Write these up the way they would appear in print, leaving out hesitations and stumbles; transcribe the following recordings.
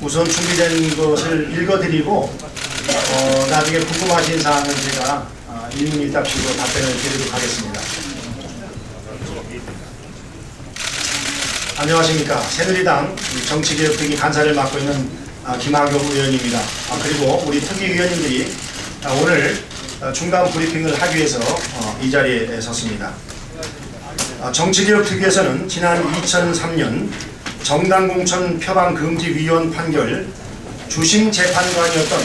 우선 준비된 것을 읽어드리고 나중에 궁금하신 사항은 제가 일문일답식으로 답변을 드리도록 하겠습니다. 안녕하십니까. 새누리당 정치개혁특위 간사를 맡고 있는 김학용 의원입니다. 그리고 우리 특위위원님들이 오늘 중간 브리핑을 하기 위해서 이 자리에 섰습니다. 정치개혁특위에서는 지난 2003년 정당공천 표방금지위원 판결 주심 재판관이었던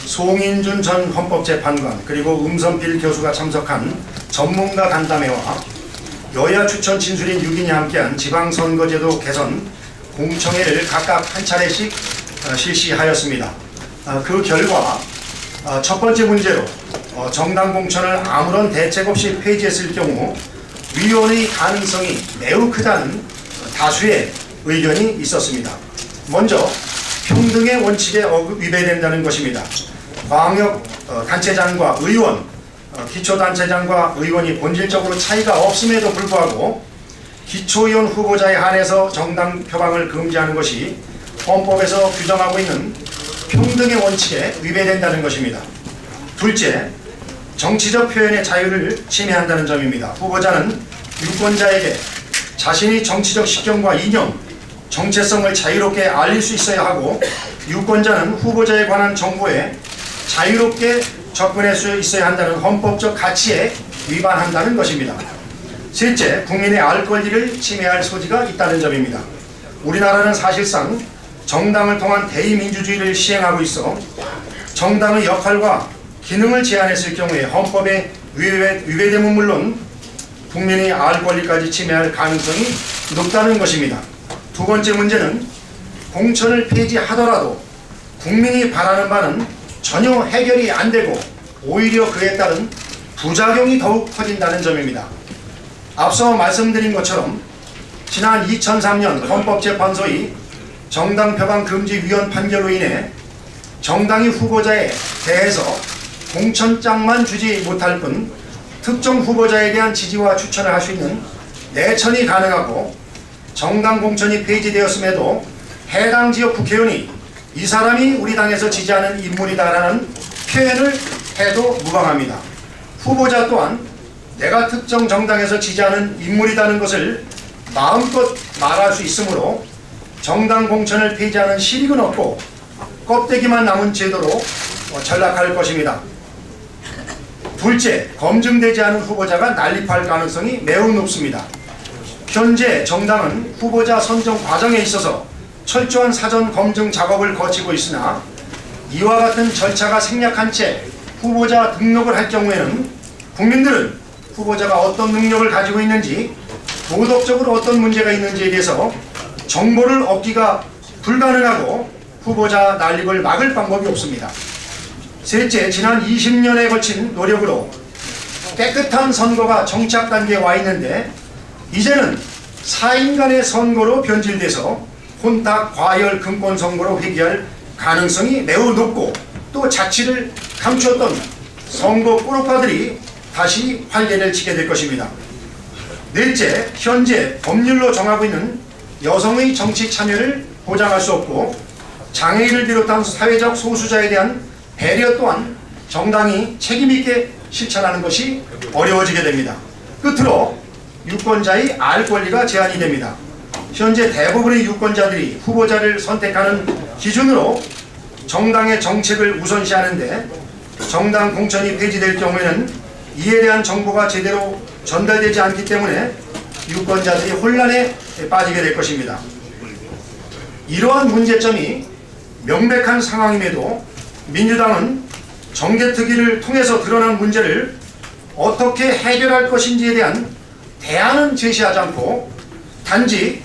송인준 전 헌법재판관 그리고 음선필 교수가 참석한 전문가 간담회와 여야 추천 진술인 6인이 함께한 지방선거제도 개선 공청회를 각각 한 차례씩 실시하였습니다. 그 결과 첫 번째 문제로 정당공천을 아무런 대책 없이 폐지했을 경우 위원의 가능성이 매우 크다는 다수의 의견이 있었습니다. 먼저 평등의 원칙에 위배된다는 것입니다. 광역 단체장과 의원, 기초단체장과 의원이 본질적으로 차이가 없음에도 불구하고 기초의원 후보자에 한해서 정당 표방을 금지하는 것이 헌법에서 규정하고 있는 평등의 원칙에 위배된다는 것입니다. 둘째, 정치적 표현의 자유를 침해한다는 점입니다. 후보자는 유권자에게 자신의 정치적 식견과 이념, 정체성을 자유롭게 알릴 수 있어야 하고 유권자는 후보자에 관한 정보에 자유롭게 접근할 수 있어야 한다는 헌법적 가치에 위반한다는 것입니다. 셋째, 국민의 알 권리를 침해할 소지가 있다는 점입니다. 우리나라는 사실상 정당을 통한 대의민주주의를 시행하고 있어 정당의 역할과 기능을 제한했을 경우에 헌법에 위배됨은 물론 국민의 알 권리까지 침해할 가능성이 높다는 것입니다. 두 번째 문제는 공천을 폐지하더라도 국민이 바라는 바는 전혀 해결이 안 되고 오히려 그에 따른 부작용이 더욱 커진다는 점입니다. 앞서 말씀드린 것처럼 지난 2003년 헌법재판소의 정당표방금지위원 판결로 인해 정당이 후보자에 대해서 공천장만 주지 못할 뿐 특정 후보자에 대한 지지와 추천을 할 수 있는 내천이 가능하고 정당 공천이 폐지되었음에도 해당 지역 국회의원이 이 사람이 우리 당에서 지지하는 인물이다라는 표현을 해도 무방합니다. 후보자 또한 내가 특정 정당에서 지지하는 인물이라는 것을 마음껏 말할 수 있으므로 정당 공천을 폐지하는 실익은 없고 껍데기만 남은 제도로 전락할 것입니다. 둘째, 검증되지 않은 후보자가 난립할 가능성이 매우 높습니다. 현재 정당은 후보자 선정 과정에 있어서 철저한 사전 검증 작업을 거치고 있으나 이와 같은 절차가 생략한 채 후보자 등록을 할 경우에는 국민들은 후보자가 어떤 능력을 가지고 있는지 도덕적으로 어떤 문제가 있는지에 대해서 정보를 얻기가 불가능하고 후보자 난립을 막을 방법이 없습니다. 셋째, 지난 20년에 걸친 노력으로 깨끗한 선거가 정착 단계에 와 있는데 이제는 4인 간의 선거로 변질돼서 혼탁 과열 금권 선거로 회귀할 가능성이 매우 높고 또 자치를 감추었던 선거 꼬르파들이 다시 활개를 치게 될 것입니다. 넷째, 현재 법률로 정하고 있는 여성의 정치 참여를 보장할 수 없고 장애인을 비롯한 사회적 소수자에 대한 배려 또한 정당이 책임있게 실천하는 것이 어려워지게 됩니다. 끝으로 유권자의 알 권리가 제한이 됩니다. 현재 대부분의 유권자들이 후보자를 선택하는 기준으로 정당의 정책을 우선시하는데 정당 공천이 폐지될 경우에는 이에 대한 정보가 제대로 전달되지 않기 때문에 유권자들이 혼란에 빠지게 될 것입니다. 이러한 문제점이 명백한 상황임에도 민주당은 정개특위를 통해서 드러난 문제를 어떻게 해결할 것인지에 대한 대안은 제시하지 않고 단지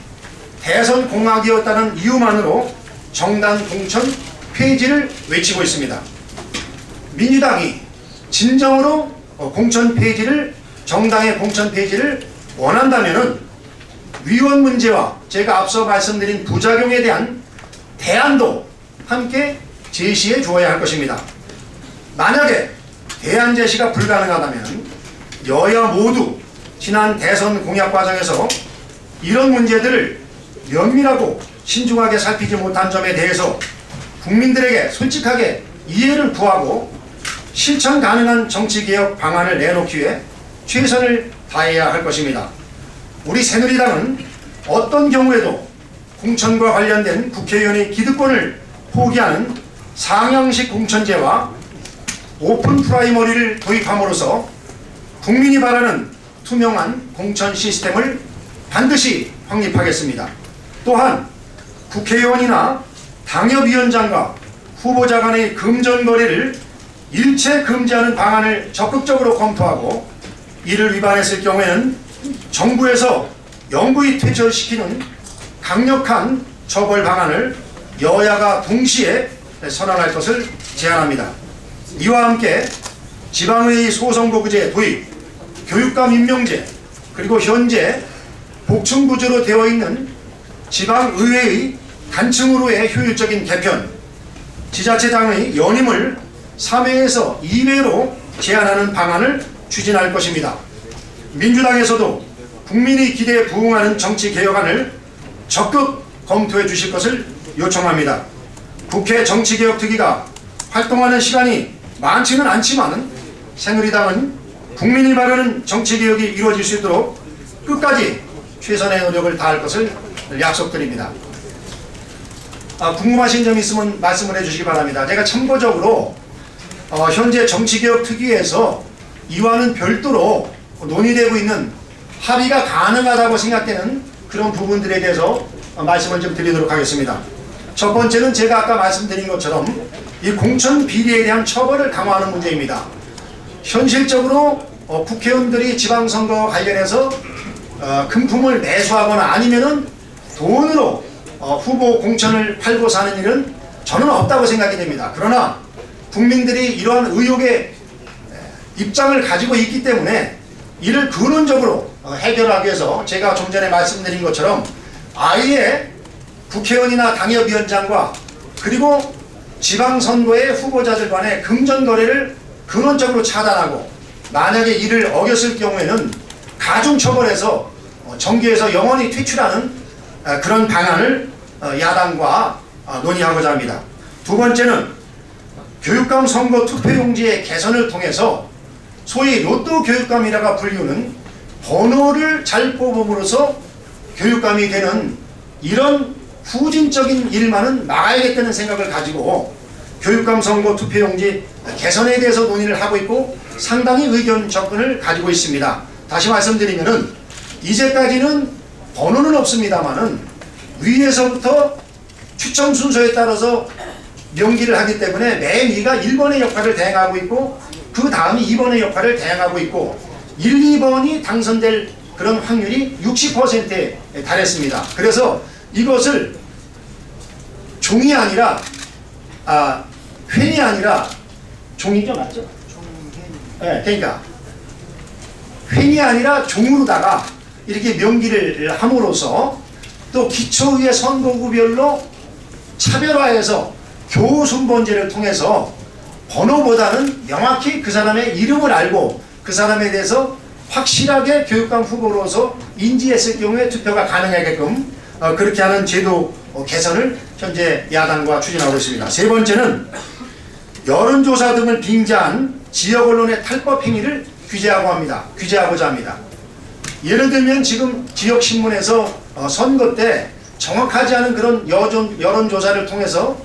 대선 공약이었다는 이유만으로 정당 공천 폐지를 외치고 있습니다. 민주당이 진정으로 공천 폐지를 정당의 공천 폐지를 원한다면은 위원 문제와 제가 앞서 말씀드린 부작용에 대한 대안도 함께 제시해 주어야 할 것입니다. 만약에 대안 제시가 불가능하다면 여야 모두 지난 대선 공약 과정에서 이런 문제들을 면밀하고 신중하게 살피지 못한 점에 대해서 국민들에게 솔직하게 이해를 구하고 실천 가능한 정치개혁 방안을 내놓기 위해 최선을 다해야 할 것입니다. 우리 새누리당은 어떤 경우에도 공천과 관련된 국회의원의 기득권을 포기하는 상향식 공천제와 오픈 프라이머리를 도입함으로써 국민이 바라는 투명한 공천 시스템을 반드시 확립하겠습니다. 또한 국회의원이나 당협위원장과 후보자 간의 금전 거래를 일체 금지하는 방안을 적극적으로 검토하고 이를 위반했을 경우에는 정부에서 영구히 퇴출시키는 강력한 처벌 방안을 여야가 동시에 선언할 것을 제안합니다. 이와 함께 지방의회 소선거구제 도입, 교육감 임명제, 그리고 현재 복층구조로 되어 있는 지방의회의 단층으로의 효율적인 개편, 지자체장의 연임을 3회에서 2회로 제한하는 방안을 추진할 것입니다. 민주당에서도 국민의 기대에 부응하는 정치개혁안을 적극 검토해 주실 것을 요청합니다. 국회 정치개혁특위가 활동하는 시간이 많지는 않지만 새누리당은 국민이 바라는 정치개혁이 이루어질 수 있도록 끝까지 최선의 노력을 다할 것을 약속드립니다. 궁금하신 점 있으면 말씀을 해주시기 바랍니다. 제가 참고적으로 현재 정치개혁특위에서 이와는 별도로 논의되고 있는 합의가 가능하다고 생각되는 그런 부분들에 대해서 말씀을 좀 드리도록 하겠습니다. 첫 번째는 제가 아까 말씀드린 것처럼 이 공천 비리에 대한 처벌을 강화하는 문제입니다. 현실적으로 국회의원들이 지방선거 관련해서 금품을 매수하거나 아니면은 돈으로 후보 공천을 팔고 사는 일은 저는 없다고 생각이 됩니다. 그러나 국민들이 이러한 의혹에 입장을 가지고 있기 때문에 이를 근원적으로 해결하기 위해서 제가 좀 전에 말씀드린 것처럼 아예 국회의원이나 당협위원장과 그리고 지방선거의 후보자들 간의 금전거래를 근원적으로 차단하고 만약에 이를 어겼을 경우에는 가중처벌해서 정계에서 영원히 퇴출하는 그런 방안을 야당과 논의하고자 합니다. 두 번째는 교육감 선거 투표용지의 개선을 통해서 소위 로또 교육감이라고 불리우는 번호를 잘 뽑음으로써 교육감이 되는 이런 후진적인 일만은 막아야겠다는 생각을 가지고 교육감 선거 투표용지 개선에 대해서 논의를 하고 있고 상당히 의견 접근을 가지고 있습니다. 다시 말씀드리면은 이제까지는 번호는 없습니다만은 위에서부터 추첨 순서에 따라서 명기를 하기 때문에 맨 위가 1번의 역할을 대행하고 있고 그 다음이 2번의 역할을 대행하고 있고 1, 2번이 당선될 그런 확률이 60%에 달했습니다. 그래서 이것을 종이 아니라 횡이 아니라 종이죠, 맞죠? 네, 그러니까 횡이 아니라 종으로다가 이렇게 명기를 함으로써 또 기초의회 선거구별로 차별화해서 교순번제를 통해서 번호보다는 명확히 그 사람의 이름을 알고 그 사람에 대해서 확실하게 교육감 후보로서 인지했을 경우에 투표가 가능하게끔 그렇게 하는 제도 개선을 현재 야당과 추진하고 있습니다. 세 번째는 여론조사 등을 빙자한 지역 언론의 탈법 행위를 규제하고자 합니다. 예를 들면 지금 지역신문에서 선거 때 정확하지 않은 그런 여론조사를 통해서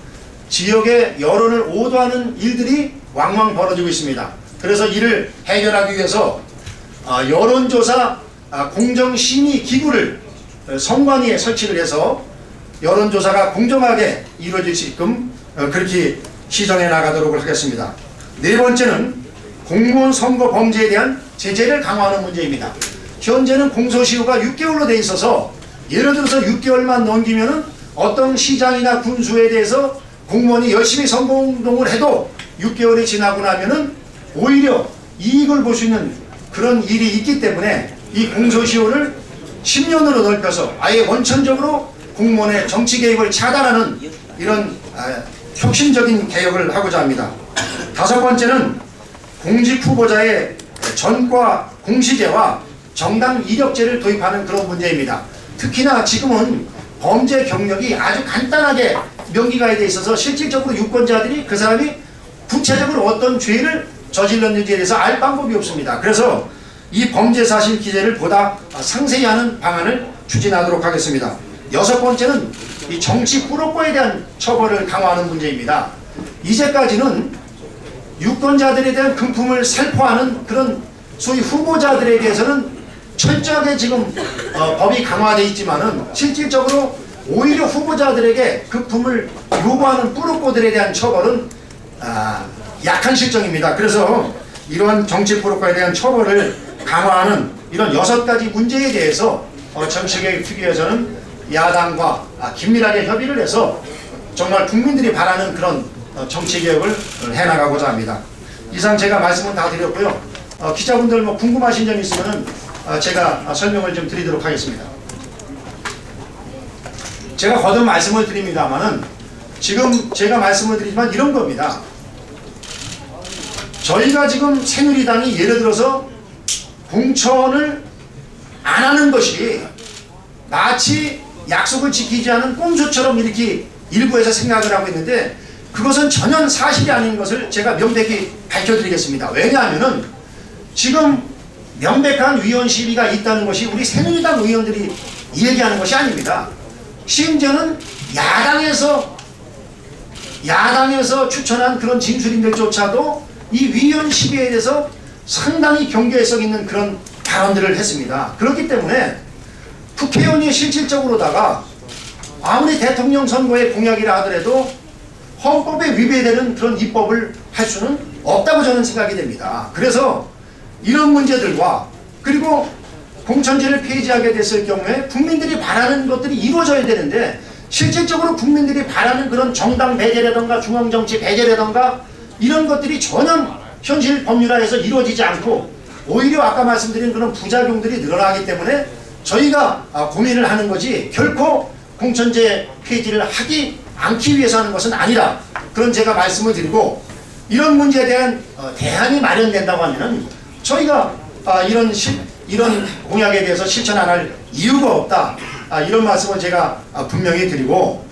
지역의 여론을 오도하는 일들이 왕왕 벌어지고 있습니다. 그래서 이를 해결하기 위해서 여론조사 공정심의기구를 선관위에 설치를 해서 여론조사가 공정하게 이루어질 수 있게끔 그렇게 시정해 나가도록 하겠습니다. 네 번째는 공무원 선거 범죄에 대한 제재를 강화하는 문제입니다. 현재는 공소시효가 6개월로 돼 있어서 예를 들어서 6개월만 넘기면은 어떤 시장이나 군수에 대해서 공무원이 열심히 선거운동을 해도 6개월이 지나고 나면은 오히려 이익을 볼 수 있는 그런 일이 있기 때문에 이 공소시효를 10년으로 넓혀서 아예 원천적으로 공무원의 정치 개입을 차단하는 이런 혁신적인 개혁을 하고자 합니다. 다섯 번째는 공직 후보자의 전과 공시제와 정당 이력제를 도입하는 그런 문제입니다. 특히나 지금은 범죄 경력이 아주 간단하게 명기가 돼 있어서 실질적으로 유권자들이 그 사람이 구체적으로 어떤 죄를 저질렀는지에 대해서 알 방법이 없습니다. 그래서 이 범죄 사실 기재를 보다 상세히 하는 방안을 추진하도록 하겠습니다. 여섯 번째는 이 정치 뿌로코에 대한 처벌을 강화하는 문제입니다. 이제까지는 유권자들에 대한 금품을 살포하는 그런 소위 후보자들에 대해서는 철저하게 지금 법이 강화되어 있지만은 실질적으로 오히려 후보자들에게 금품을 요구하는 뿌로코들에 대한 처벌은 약한 실정입니다. 그래서 이러한 정치 뿌로코에 대한 처벌을 강화하는 이런 6가지 문제에 대해서 정치개혁특위에서는 야당과 긴밀하게 협의를 해서 정말 국민들이 바라는 그런 정치개혁을 해나가고자 합니다. 이상 제가 말씀은 다 드렸고요. 기자분들 뭐 궁금하신 점 있으면 제가 설명을 좀 드리도록 하겠습니다. 제가 거듭 말씀을 드립니다만은 지금 제가 말씀을 드리지만 이런 겁니다. 저희가 지금 새누리당이 예를 들어서 공천을 안 하는 것이 마치 약속을 지키지 않은 꼼수처럼 이렇게 일부에서 생각을 하고 있는데 그것은 전혀 사실이 아닌 것을 제가 명백히 밝혀드리겠습니다. 왜냐하면은 지금 명백한 위원 시비가 있다는 것이 우리 새누리당 의원들이 얘기하는 것이 아닙니다. 심지어는 야당에서 추천한 그런 진술인들조차도 이 위원 시비에 대해서 상당히 경계성 있는 그런 발언들을 했습니다. 그렇기 때문에 국회의원이 실질적으로다가 아무리 대통령 선거의 공약이라 하더라도 헌법에 위배되는 그런 입법을 할 수는 없다고 저는 생각이 됩니다. 그래서 이런 문제들과 그리고 공천제를 폐지하게 됐을 경우에 국민들이 바라는 것들이 이루어져야 되는데 실질적으로 국민들이 바라는 그런 정당 배제라든가 중앙정치 배제라든가 이런 것들이 전혀 현실 법률화에서 이루어지지 않고 오히려 아까 말씀드린 그런 부작용들이 늘어나기 때문에 저희가 고민을 하는 거지 결코 공천제 폐지를 하지 않기 위해서 하는 것은 아니라 그런 제가 말씀을 드리고 이런 문제에 대한 대안이 마련된다고 하면은 저희가 이런 공약에 대해서 실천 안 할 이유가 없다. 이런 말씀을 제가 분명히 드리고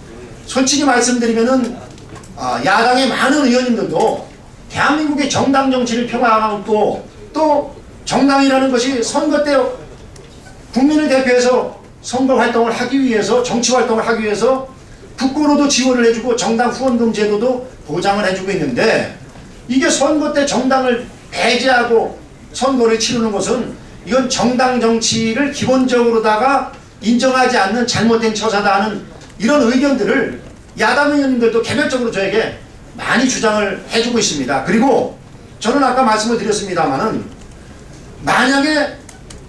솔직히 말씀드리면은 야당의 많은 의원님들도 대한민국의 정당 정치를 평화하고 또 정당이라는 것이 선거 때 국민을 대표해서 선거 활동을 하기 위해서 정치 활동을 하기 위해서 국고로도 지원을 해주고 정당 후원금 제도도 보장을 해주고 있는데 이게 선거 때 정당을 배제하고 선거를 치르는 것은 이건 정당 정치를 기본적으로다가 인정하지 않는 잘못된 처사다 하는 이런 의견들을 야당 의원님들도 개별적으로 저에게 많이 주장을 해주고 있습니다. 그리고 저는 아까 말씀을 드렸습니다마는 만약에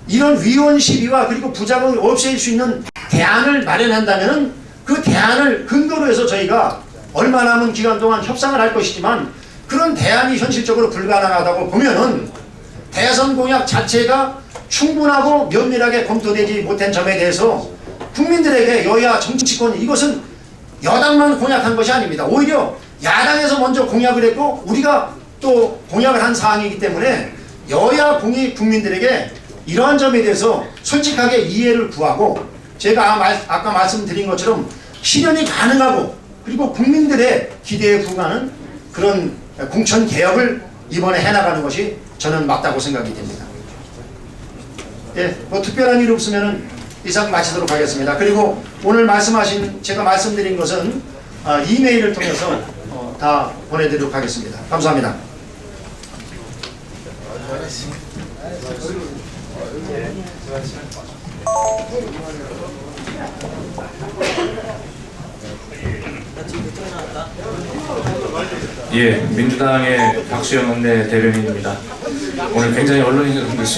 이런 위원 시비와 그리고 부작용을 없앨 수 있는 대안을 마련한다면 그 대안을 근거로 해서 저희가 얼마 남은 기간 동안 협상을 할 것이지만 그런 대안이 현실적으로 불가능하다고 보면은 대선 공약 자체가 충분하고 면밀하게 검토되지 못한 점에 대해서 국민들에게 여야 정치권 이것은 여당만 공약한 것이 아닙니다. 오히려 야당에서 먼저 공약을 했고 우리가 또 공약을 한 사항이기 때문에 여야 공이 국민들에게 이러한 점에 대해서 솔직하게 이해를 구하고 제가 아까 말씀드린 것처럼 실현이 가능하고 그리고 국민들의 기대에 부응하는 그런 공천 개혁을 이번에 해나가는 것이 저는 맞다고 생각이 됩니다. 예, 뭐 특별한 일 없으면은 이상 마치도록 하겠습니다. 그리고 오늘 제가 말씀드린 것은 이메일을 통해서 다 보내드리도록 하겠습니다. 감사합니다. 예, 민주당의 박수영 원내 대변인입니다. 오늘 굉장히 언론인들